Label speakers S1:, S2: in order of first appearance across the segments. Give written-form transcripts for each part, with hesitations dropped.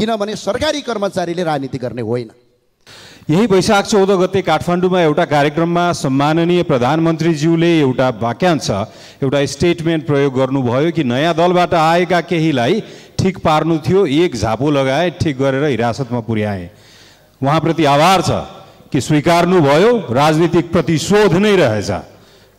S1: किनभने सरकारी कर्मचारीले राजनीति गर्ने होइन।
S2: यही वैशाख 14 गते काठमाडौँमा एउटा कार्यक्रममा सम्माननीय प्रधानमन्त्रीज्यूले एउटा वाक्यांश एउटा स्टेटमेन्ट प्रयोग गर्नुभयो कि नयाँ दलबाट आएका केहीलाई ठिक पार्नु थियो, एक झापो लगाए, ठिक गरेर हिरासतमा पुर्याए। उहाँप्रति आभार छ कि स्वीकार्नुभयो। राजनीतिक प्रतिशोध नै रहेछ,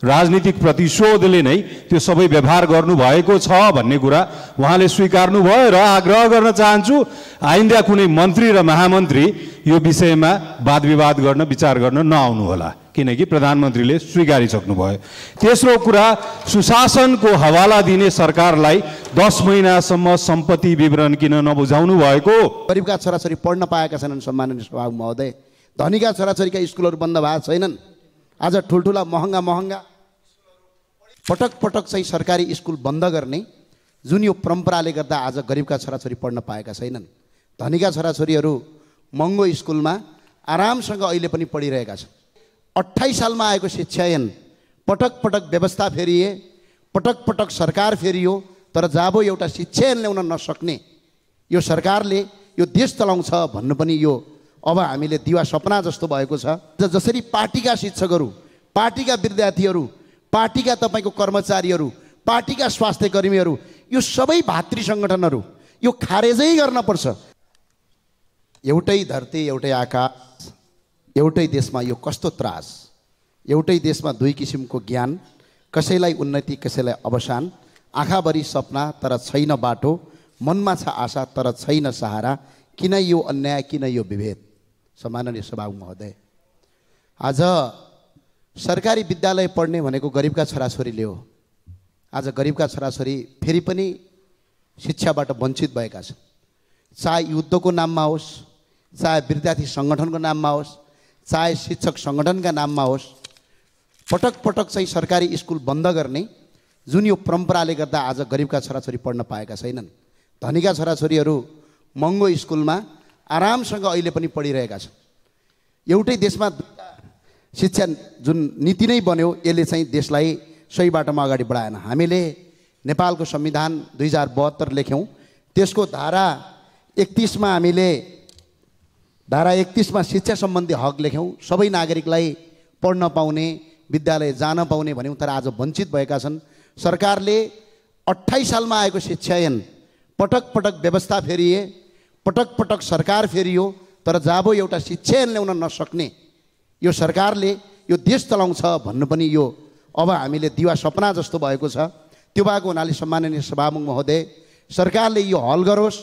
S2: राजनीतिक प्रतिशोधले नै त्यो सबै व्यवहार गर्नुभएको छ भन्ने कुरा उहाँले स्वीकार्नुभयो। र आग्रह गर्न चाहन्छु आइन्दा कुनै मन्त्री र महामन्त्री यो विषयमा वाद विवाद गर्न विचार गर्न नआउनुहोला, किनकि प्रधानमन्त्रीले स्वीकारिसक्नुभयो। तेस्रो कुरा, सुशासनको हवाला दिने सरकारलाई 10 महिनासम्म सम्पत्ति विवरण किन नबुझाउनु भएको?
S1: गरिबका छोराछोरी पढ्न पाएका छैनन् सम्माननीय सभामुख महोदय। धनीका छोराछोरीका स्कुलहरू बन्द भएको छैनन्। आज ठुल्ठुला महँगा पटक पटक चाहिँ सरकारी स्कुल बन्द गर्ने जुन यो परम्पराले गर्दा आज गरिबका छोराछोरी पढ्न पाएका छैनन्। धनीका छोराछोरीहरू महँगो स्कुलमा आरामसँग अहिले पनि पढिरहेका छन्। 28 सालमा आएको शिक्षा ऐन पटक पटक व्यवस्था फेरिए, पटक पटक सरकार फेरियो, तर जब एउटा शिक्षा ऐन ल्याउन नसक्ने यो सरकारले यो देश चलाउँछ भन्नु पनि यो अब हामीले दिवा सपना जस्तो भएको छ। जसरी पार्टीका शिक्षकहरू, पार्टीका विद्यार्थीहरू, पार्टीका तपाईँको कर्मचारीहरू, पार्टीका स्वास्थ्य कर्मीहरू, यो सबै भातृ सङ्गठनहरू यो खारेजै गर्न पर्छ। एउटै धरती, एउटै आकाश, एउटै देशमा यो कस्तो त्रास, एउटै देशमा दुई किसिमको ज्ञान, कसैलाई उन्नति कसैलाई अवसान, आँखाभरि सपना तर छैन बाटो, मनमा छ आशा तर छैन सहारा, किन यो अन्याय, किन यो विभेद? सम्माननीय सभामुख महोदय, आज सरकारी विद्यालय पढ्ने भनेको गरिबका छोराछोरीले हो। आज गरिबका छोराछोरी फेरि पनि शिक्षाबाट वञ्चित भएका छन्। चाहे युद्धको नाममा होस्, चाहे विद्यार्थी सङ्गठनको नाममा होस्, चाहे शिक्षक सङ्गठनका नाममा होस्, पटक पटक चाहिँ सरकारी स्कुल बन्द गर्ने जुन यो परम्पराले गर्दा आज गरिबका छोराछोरी पढ्न पाएका छैनन्। धनीका छोराछोरीहरू महँगो स्कुलमा आरामसँग अहिले पनि पढिरहेका छन्। एउटै देशमा शिक्षा जुन नीति नै बन्यो यसले चाहिँ देशलाई सही बाटोमा अगाडि बढाएन। हामीले नेपालको संविधान 2072 लेख्यौँ, त्यसको धारा 31 मा हामीले धारा 31 मा शिक्षा सम्बन्धी हक लेख्यौँ, सबै नागरिकलाई पढ्न पाउने, विद्यालय जान पाउने भन्यौँ, तर आज वञ्चित भएका छन्। सरकारले 28 सालमा आएको शिक्षा ऐन पटक पटक व्यवस्था फेरिए, पटक पटक सरकार फेरियो, तर जब एउटा शिक्षा ऐन ल्याउन नसक्ने यो सरकारले यो देश चलाउँछ भन्नु पनि यो अब हामीले दिवा सपना जस्तो भएको छ। त्यो भएको हुनाले सम्माननीय सभामुख महोदय, सरकारले यो हल गरोस्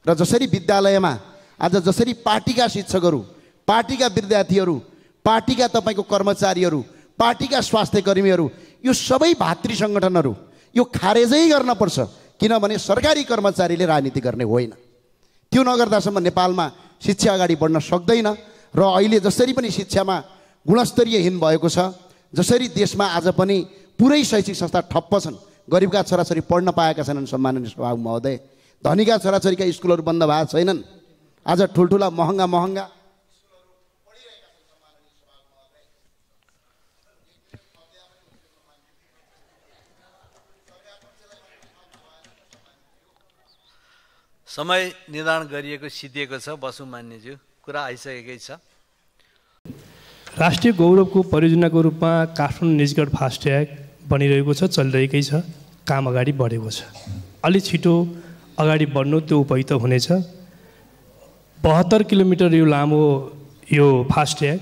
S1: र जसरी विद्यालयमा आज जसरी पार्टीका शिक्षकहरू, पार्टीका विद्यार्थीहरू, पार्टीका तपाईँको कर्मचारीहरू, पार्टीका स्वास्थ्य कर्मीहरू, यो सबै भातृ सङ्गठनहरू यो खारेजै गर्न पर्छ, किनभने सरकारी कर्मचारीले राजनीति गर्ने होइन। त्यो नगर्दासम्म नेपालमा शिक्षा अगाडि बढ्न सक्दैन। र अहिले जसरी पनि शिक्षामा गुणस्तरीयहीन भएको छ, जसरी देशमा आज पनि पुरै शैक्षिक संस्था ठप्प छन्, गरिबका छोराछोरी पढ्न पाएका छैनन्। सम्माननीय सभामुख महोदय, धनीका छोराछोरीका स्कुलहरू बन्द भएको छैनन्। आज ठुल्ठुला महँगा
S3: समय निर्धारण गरिएको सिद्धिएको छ। बसु मान्यज्यू, कुरा आइसकेकै छ।
S4: राष्ट्रिय गौरवको परियोजनाको रूपमा काठमाडौँ निजगढ फास्ट्याग बनिरहेको छ, चलिरहेकै छ, काम अगाडि बढेको छ। अलि छिटो अगाडि बढ्नु त्यो उपयुक्त हुनेछ। 72 किलोमिटर यो लामो यो फास्ट्याग,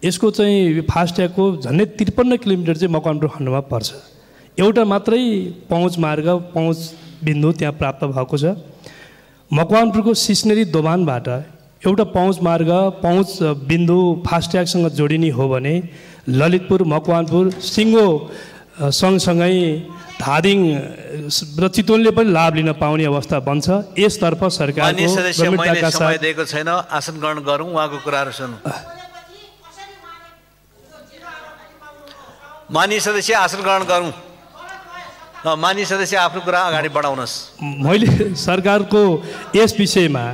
S4: यसको चाहिँ फास्ट्यागको झन्डै 53 किलोमिटर चाहिँ मकवानपुर खण्डमा पर्छ। एउटा मात्रै पहुँच मार्ग, पहुँच बिन्दु त्यहाँ प्राप्त भएको छ। मकवानपुरको सिस्नेरी दोभानबाट एउटा पहुँच मार्ग, पहुँच बिन्दु फास्ट्यागसँग जोडिने हो भने ललितपुर, मकवानपुर, सिङ्गो सँगसँगै धादिङ र चितवनले पनि लाभ लिन पाउने अवस्था बन्छ। यसतर्फ सरकारको गम्भीरताका साथ
S3: समय दिएको छैन, आसन ग्रहण गरौँ, उहाँको कुराहरू सुनौँ। माननीय सदस्य आसन ग्रहण गरौँ। माननीय सदस्य आफ्नो कुरा अगाडि बढाउनुहोस्।
S4: मैले सरकारको यस विषयमा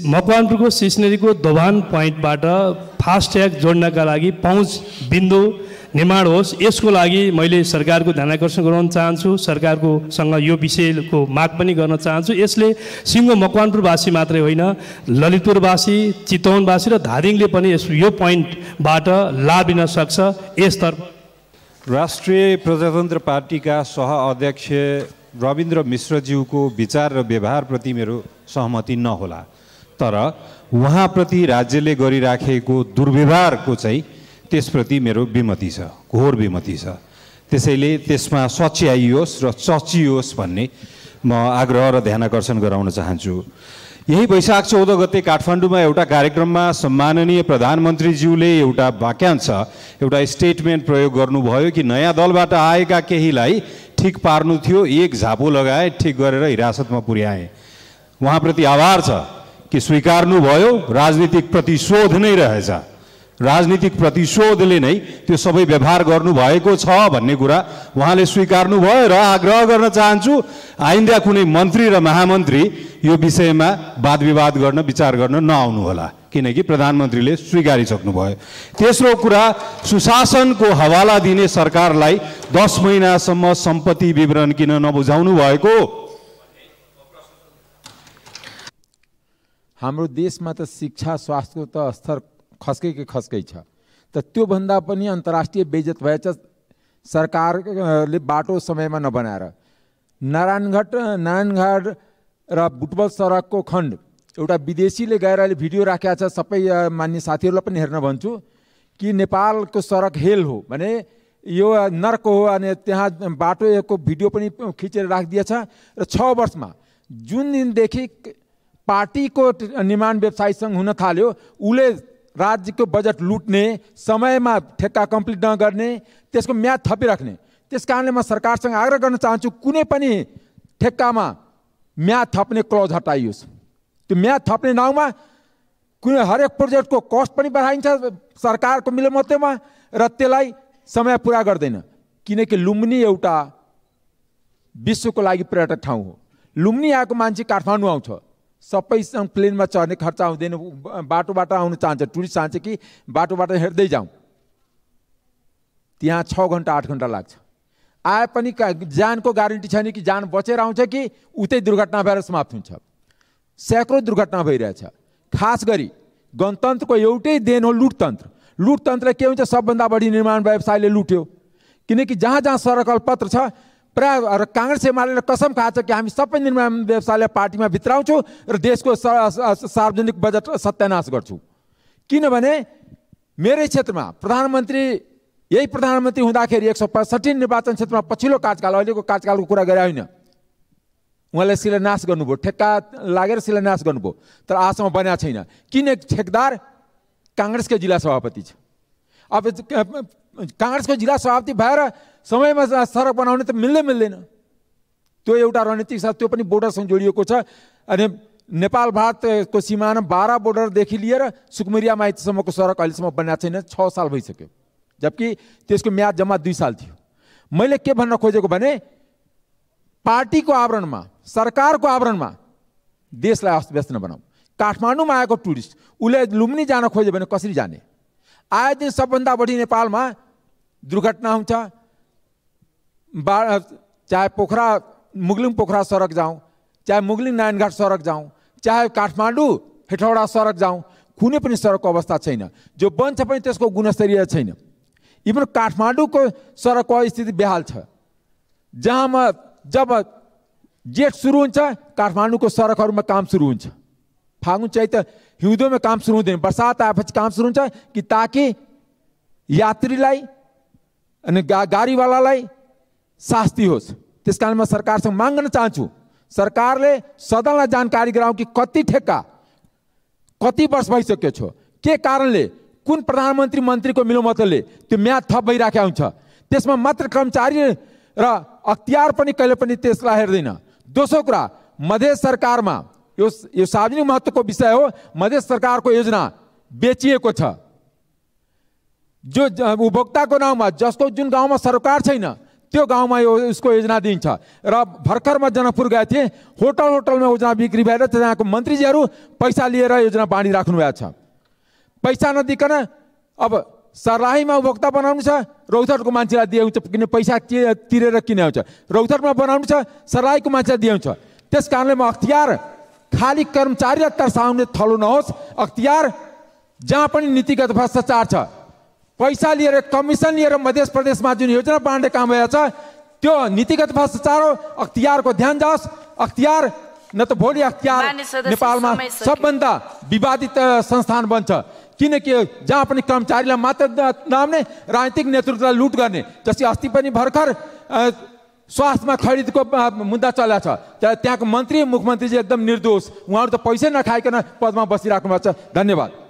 S4: मकवानपुरको सिस्नेरीको दोभान पोइन्टबाट फास्ट्याग जोड्नका लागि पहुँच बिन्दु निर्माण होस्। यसको लागि मैले सरकारको ध्यान आकर्षण गराउन चाहन्छु, सरकारकोसँग यो विषयको माग पनि गर्न चाहन्छु। यसले सिङ्गो मकवानपुरवासी मात्रै होइन, ललितपुरवासी, चितवनवासी र धादिङले पनि यो पोइन्टबाट लाभ लिन सक्छ। यसतर्फ
S2: राष्ट्रिय प्रजातन्त्र पार्टीका सह अध्यक्ष रविन्द्र मिश्रज्यूको विचार र व्यवहारप्रति मेरो सहमति नहोला, तर उहाँप्रति राज्यले गरिराखेको दुर्व्यवहारको चाहिँ त्यसप्रति मेरो विमति छ, घोर विमति छ। त्यसैले त्यसमा सच्याइयोस् र चचियोस् भन्ने म आग्रह र ध्यान आकर्षण गराउन चाहन्छु। यही वैशाख 14 गते काठमाडौँमा एउटा कार्यक्रममा सम्माननीय प्रधानमन्त्रीज्यूले एउटा वाक्यांश, एउटा स्टेटमेन्ट प्रयोग गर्नुभयो कि नयाँ दलबाट आएका केहीलाई ठिक पार्नु थियो, एक झापो लगाए, ठिक गरेर हिरासतमा पुर्याए। उहाँप्रति आभार छ कि स्वीकार्नुभयो, राजनीतिक प्रतिशोध नै रहेछ, राजनीतिक प्रतिशोधले नै त्यो सबै व्यवहार गर्नुभएको छ भन्ने कुरा उहाँले स्वीकार्नुभयो। र आग्रह गर्न चाहन्छु आइन्दा कुनै मन्त्री र महामन्त्री यो विषयमा वाद विवाद गर्न विचार गर्न नआउनुहोला, किनकि प्रधानमन्त्रीले स्वीकारिसक्नुभयो। तेस्रो कुरा, सुशासनको हवाला दिने सरकारलाई 10 महिनासम्म सम्पत्ति विवरण किन नबुझाउनु भएको?
S5: हाम्रो देशमा त शिक्षा स्वास्थ्यको त स्तर खस्कै छ, त त्यो भन्दा पनि अन्तर्राष्ट्रिय बेइज्जत भएछ सरकारले बाटो समयमा नबनाएर। नारायणघाट र बुटबल सडकको खण्ड एउटा विदेशीले गएर अहिले भिडियो राखेको छ, सबै मान्य साथीहरूलाई पनि हेर्न भन्छु कि नेपालको सडक हेल हो भने यो नर्क हो। अनि त्यहाँ बाटोको भिडियो पनि खिचेर राखिदिएछ र 6 वर्षमा जुन दिनदेखि पार्टीको निर्माण व्यवसायीसँग हुन थाल्यो, उसले राज्यको बजेट लुट्ने, समयमा ठेक्का कम्प्लिट नगर्ने, त्यसको म्याद थपिराख्ने। त्यस कारणले म सरकारसँग आग्रह गर्न चाहन्छु कुनै पनि ठेक्कामा म्याद थप्ने क्लज हटाइयोस्। त्यो म्याद थप्ने नाउँमा कुनै हरेक प्रोजेक्टको कस्ट पनि बढाइन्छ सरकारको मिलोमतेमा र त्यसलाई समय पुरा गर्दैन। किनकि लुम्बिनी एउटा विश्वको लागि पर्यटक ठाउँ हो। लुम्बिनी आएको मान्छे काठमाडौँ आउँछ, सबैसँग प्लेनमा चढ्ने खर्च आउँदैन, बाटोबाट आउन चाहन्छ, टुरिस्ट चाहन्छ कि बाटोबाट हेर्दै जाउँ। त्यहाँ 6 घन्टा 8 घन्टा लाग्छ। आए पनि जानको ग्यारेन्टी छैन कि जान बचेर आउँछ कि उतै दुर्घटना भएर समाप्त हुन्छ। सैकड़ौं दुर्घटना भइरहेछ। खास गरी गणतन्त्रको एउटै देन हो लुटतन्त्र। लुटतन्त्रले के हुन्छ, सबभन्दा बढी निर्माण व्यवसायले लुट्यो। किनकि जहाँ जहाँ सडक अलपत्र छ, प्राय काङ्ग्रेस एमाले कसम खाएको छ कि हामी सबै निर्माण व्यवसायलाई पार्टीमा भित्राउँछौँ र देशको सार्वजनिक बजेट सत्यानाश गर्छौँ। किनभने मेरै क्षेत्रमा यही प्रधानमन्त्री हुँदाखेरि 165 निर्वाचन क्षेत्रमा पछिल्लो कार्यकाल, अहिलेको कार्यकालको कुरा गरे होइन, उहाँले शिलान्यास गर्नुभयो, ठेक्का लागेर शिलान्यास गर्नुभयो, तर आजसम्म बनेको छैन। किन? ठेकदार काङ्ग्रेसको जिल्ला सभापति छ। अब काङ्ग्रेसको जिल्ला सभापति भएर समयमा सडक बनाउने त मिल्दैन। त्यो एउटा रणनीतिक छ, त्यो पनि बोर्डरसँग जोडिएको छ। अनि नेपाल भारतको सिमाना 12 बोर्डरदेखि लिएर सुकुम्बिया माइतीसम्मको सडक अहिलेसम्म बनेको छैन, 6 साल भइसक्यो, जबकि त्यसको म्याद जम्मा 2 साल थियो। मैले के भन्न खोजेको भने पार्टीको आवरणमा, सरकारको आवरणमा देशलाई अस्तव्यस्त नबनाऊ। काठमाडौँमा आएको टुरिस्ट उसले लुम्बिनी जान खोज्यो भने कसरी जाने? आए दिन सबभन्दा बढी नेपालमा दुर्घटना हुन्छ। चाहे मुगलिङ पोखरा सडक जाउँ, चाहे मुगलिङ नारायणघाट सडक जाउँ, चाहे काठमाडौँ हेटौडा सडक जाउँ, कुनै पनि सडकको अवस्था छैन। जो बन्छ पनि त्यसको गुणस्तरीय छैन। इभन काठमाडौँको सडकको स्थिति बेहाल छ। जब जेठ सुरु हुन्छ काठमाडौँको सडकहरूमा काम सुरु हुन्छ। फागुन चैत हिउँदोमा काम सुरु हुँदैन, बर्सात आएपछि काम सुरु हुन्छ कि ताकि यात्रीलाई अनि गाडीवालालाई शास्ति होस्। त्यस कारण म सरकारसँग माग गर्न चाहन्छु, सरकारले सदनलाई जानकारी गराउँ कि कति ठेक्का कति वर्ष भइसक्यो छ, के कारणले, कुन प्रधानमन्त्री मन्त्रीको मिलोमतले त्यो म्याद थप भइराखेको हुन्छ। त्यसमा मात्र कर्मचारी र अख्तियार पनि कहिले पनि त्यसलाई हेर्दैन। दोस्रो कुरा, मधेस सरकारमा यो सार्वजनिक महत्त्वको विषय हो। मधेस सरकारको योजना बेचिएको छ। जो उपभोक्ताको नाउँमा, जसको जुन गाउँमा सरकार छैन त्यो गाउँमा उसको योजना दिन्छ। र भर्खर म जनकपुर गएको थिएँ, होटलमा योजना बिक्री भएर त्यहाँको मन्त्रीजीहरू पैसा लिएर योजना बाँडिराख्नु भएको छ। पैसा नदिकन अब सर्लाहीमा उपभोक्ता बनाउनु छ, रौतहटको मान्छेलाई दिएको छ, किन पैसा तिरेर किने हुन्छ। रौतहटमा बनाउनु छ, सर्लाहीको मान्छेलाई दिएको छ। त्यस कारणले म अख्तियार खाली कर्मचारीलाई तर्साउने थलो नहोस्, अख्तियार जहाँ पनि नीतिगत भ्रष्टाचार छ, पैसा लिएर कमिसन लिएर मध्य प्रदेशमा जुन योजना बाँड्ने काम भइरहेको छ त्यो नीतिगत भ्रष्टाचार हो। अख्तियारको ध्यान जाओस्। अख्तियार न त भोलि अख्तियार नेपालमा सबभन्दा विवादित संस्थान बन्छ, किनकि जहाँ पनि कर्मचारीलाई मात्र नाम्ने, राजनीतिक नेतृत्वलाई लुट गर्ने। जस्तै अस्ति पनि भर्खर स्वास्थ्यमा खरिदको मुद्दा चलेको छ, त्यहाँको मन्त्री मुख्यमन्त्री चाहिँ एकदम निर्दोष, उहाँहरू त पैसै नखाइकन पदमा बसिराख्नु भएको छ। धन्यवाद।